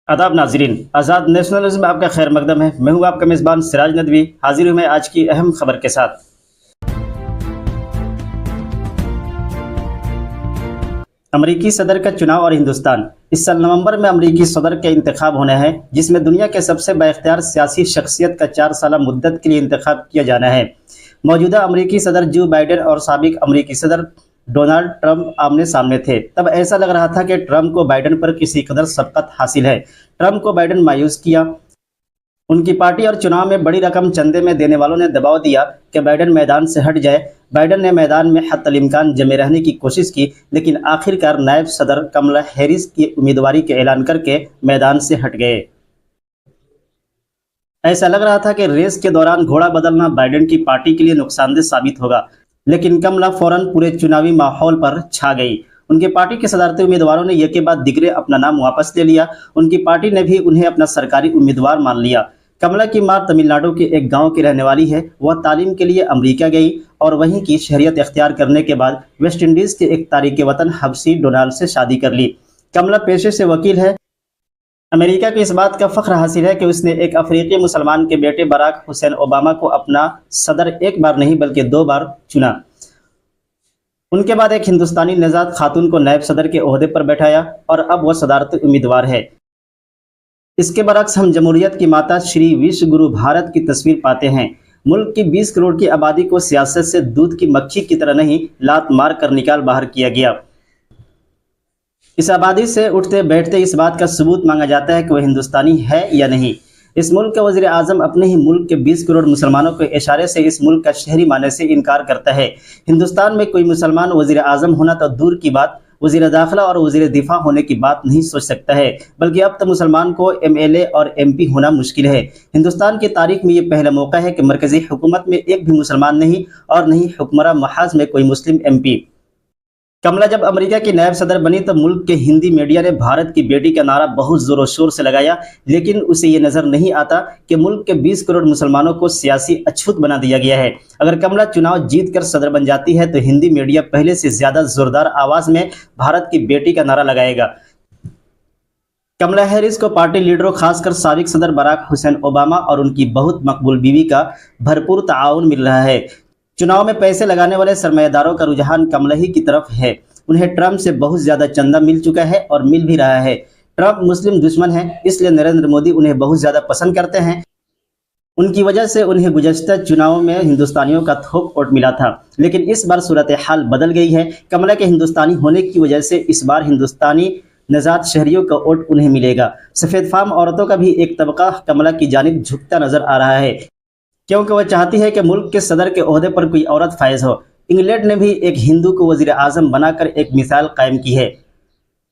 आदाब नाजरीन, आज़ाद नेशनलिज्म में आपका खैर मकदम है। मैं हूँ आपका मेज़बान सिराज नदवी। हाजिर हूँ मैं आज की अहम खबर के साथ। अमरीकी सदर का चुनाव और हिंदुस्तान। इस साल नवंबर में अमरीकी सदर के इंतखाब होने हैं, जिसमें दुनिया के सबसे बाइख्तियार सियासी शख्सियत का 4 साल मुद्दत के लिए इंतखाब किया जाना है। मौजूदा अमरीकी सदर जो बाइडेन और साबिक अमरीकी सदर डोनाल्ड ट्रंप आमने सामने थे। तब ऐसा लग रहा था कि ट्रंप को बाइडेन पर किसी कदर सबकत हासिल है। ट्रंप को बाइडेन मायूस किया। उनकी पार्टी और चुनाव में बड़ी रकम चंदे में देने वालों ने दबाव दिया कि बाइडेन मैदान से हट जाए। बाइडेन ने मैदान में हत्तल इम्कान जमे रहने की कोशिश की, लेकिन आखिरकार नायब सदर कमला हैरिस की उम्मीदवारी के ऐलान करके मैदान से हट गए। ऐसा लग रहा था कि रेस के दौरान घोड़ा बदलना बाइडेन की पार्टी के लिए नुकसानदेह साबित होगा, लेकिन कमला फौरन पूरे चुनावी माहौल पर छा गई। उनके पार्टी के सदारती उम्मीदवारों ने एक के बाद दिगरे अपना नाम वापस ले लिया। उनकी पार्टी ने भी उन्हें अपना सरकारी उम्मीदवार मान लिया। कमला की मां तमिलनाडु के एक गांव की रहने वाली है। वह तालीम के लिए अमेरिका गई और वहीं की शहरियत इख्तियार करने के बाद वेस्ट इंडीज के एक तारिके वतन हबशी डोनाल्ड से शादी कर ली। कमला पेशे से वकील है। अमेरिका को इस बात का फख्र हासिल है कि उसने एक अफ्रीकी मुसलमान के बेटे बराक हुसैन ओबामा को अपना सदर एक बार नहीं बल्कि 2 बार चुना। उनके बाद एक हिंदुस्तानी नजात खातून को नायब सदर के ओहदे पर बैठाया और अब वह सदारती उम्मीदवार है। इसके बरक्स हम जमहूरियत की माता श्री विश्व गुरु भारत की तस्वीर पाते हैं। मुल्क की 20 करोड़ की आबादी को सियासत से दूध की मक्खी की तरह नहीं, लात मार कर निकाल बाहर किया गया। इस आबादी से उठते बैठते इस बात का सबूत मांगा जाता है कि वह हिंदुस्तानी है या नहीं। इस मुल्क का वज़ीर आज़म अपने ही मुल्क के 20 करोड़ मुसलमानों के इशारे से इस मुल्क का शहरी माने से इनकार करता है। हिंदुस्तान में कोई मुसलमान वज़ीर आज़म होना तो दूर की बात, वज़ीर दाखिला और वज़ीर दिफा होने की बात नहीं सोच सकता है, बल्कि अब तो मुसलमान को MLA और MP होना मुश्किल है। हिंदुस्तान की तारीख में ये पहला मौका है कि मरकज़ी हुकूमत में एक भी मुसलमान नहीं और नहीं हुक्मरान महाज में कोई मुस्लिम MP। कमला जब अमेरिका की नायब सदर बनी तो मुल्क के हिंदी मीडिया ने भारत की बेटी का नारा बहुत जोरों शोर से लगाया, लेकिन उसे ये नजर नहीं आता कि मुल्क के 20 करोड़ मुसलमानों को सियासी अछूत बना दिया गया है। अगर कमला चुनाव जीतकर सदर बन जाती है तो हिंदी मीडिया पहले से ज्यादा जोरदार आवाज में भारत की बेटी का नारा लगाएगा। कमला हैरिस को पार्टी लीडरों, खासकर साबिक सदर बराक हुसैन ओबामा और उनकी बहुत मकबूल बीवी का भरपूर ताउन मिल रहा है। चुनाव में पैसे लगाने वाले सरमायादारों का रुझान कमला ही की तरफ है। उन्हें ट्रंप से बहुत ज्यादा चंदा मिल चुका है और मिल भी रहा है। ट्रंप मुस्लिम दुश्मन है, इसलिए नरेंद्र मोदी उन्हें बहुत ज्यादा पसंद करते हैं। उनकी वजह से उन्हें गुज़श्ता चुनाव में हिंदुस्तानियों का थोक वोट मिला था, लेकिन इस बार सूरत हाल बदल गई है। कमला के हिंदुस्तानी होने की वजह से इस बार हिंदुस्तानी नजात शहरियों का वोट उन्हें मिलेगा। सफ़ेद फाम औरतों का भी एक तबका कमला की जानिब झुकता नजर आ रहा है, क्योंकि वह चाहती है कि मुल्क के सदर के ओहदे पर कोई औरत फायज हो। इंग्लैंड ने भी एक हिंदू को वजीर आजम बनाकर एक मिसाल कायम की है।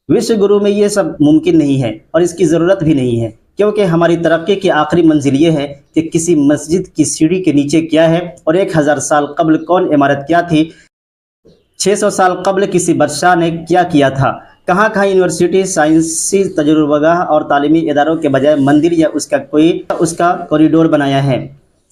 विश्व गुरु में ये सब मुमकिन नहीं है और इसकी ज़रूरत भी नहीं है, क्योंकि हमारी तरक्की की आखिरी मंजिल ये है कि किसी मस्जिद की सीढ़ी के नीचे क्या है और 1000 साल कबल कौन इमारत क्या थी, 600 साल कबल किसी बादशाह ने क्या किया था। कहाँ कहाँ यूनिवर्सिटी, साइंसी तजुर्बागाह और तालीमी इदारों के बजाय मंदिर या उसका कॉरिडोर बनाया है।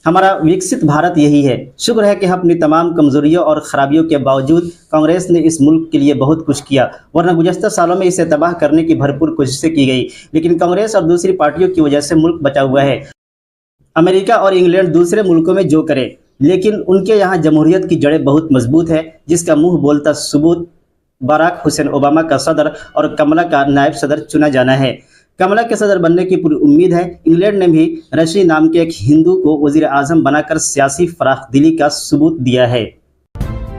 हमारा विकसित भारत यही है। शुक्र है कि अपनी तमाम कमजोरियों और खराबियों के बावजूद कांग्रेस ने इस मुल्क के लिए बहुत कुछ किया, वरना गुज़श्ता सालों में इसे तबाह करने की भरपूर कोशिशें की गई, लेकिन कांग्रेस और दूसरी पार्टियों की वजह से मुल्क बचा हुआ है। अमेरिका और इंग्लैंड दूसरे मुल्कों में जो करे, लेकिन उनके यहाँ जमहूरियत की जड़ें बहुत मजबूत है, जिसका मुंह बोलता सबूत बराक हुसैन ओबामा का सदर और कमला का नायब सदर चुना जाना है। कमला के सदर बनने की पूरी उम्मीद है। इंग्लैंड ने भी रशी नाम के एक हिंदू को वजीर आजम बनाकर सियासी फराखदिली का सबूत दिया है।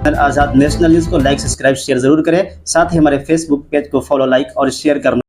आज़ाद नेशनल न्यूज़ को लाइक, सब्सक्राइब, शेयर जरूर करें। साथ ही हमारे फेसबुक पेज को फॉलो, लाइक और शेयर करना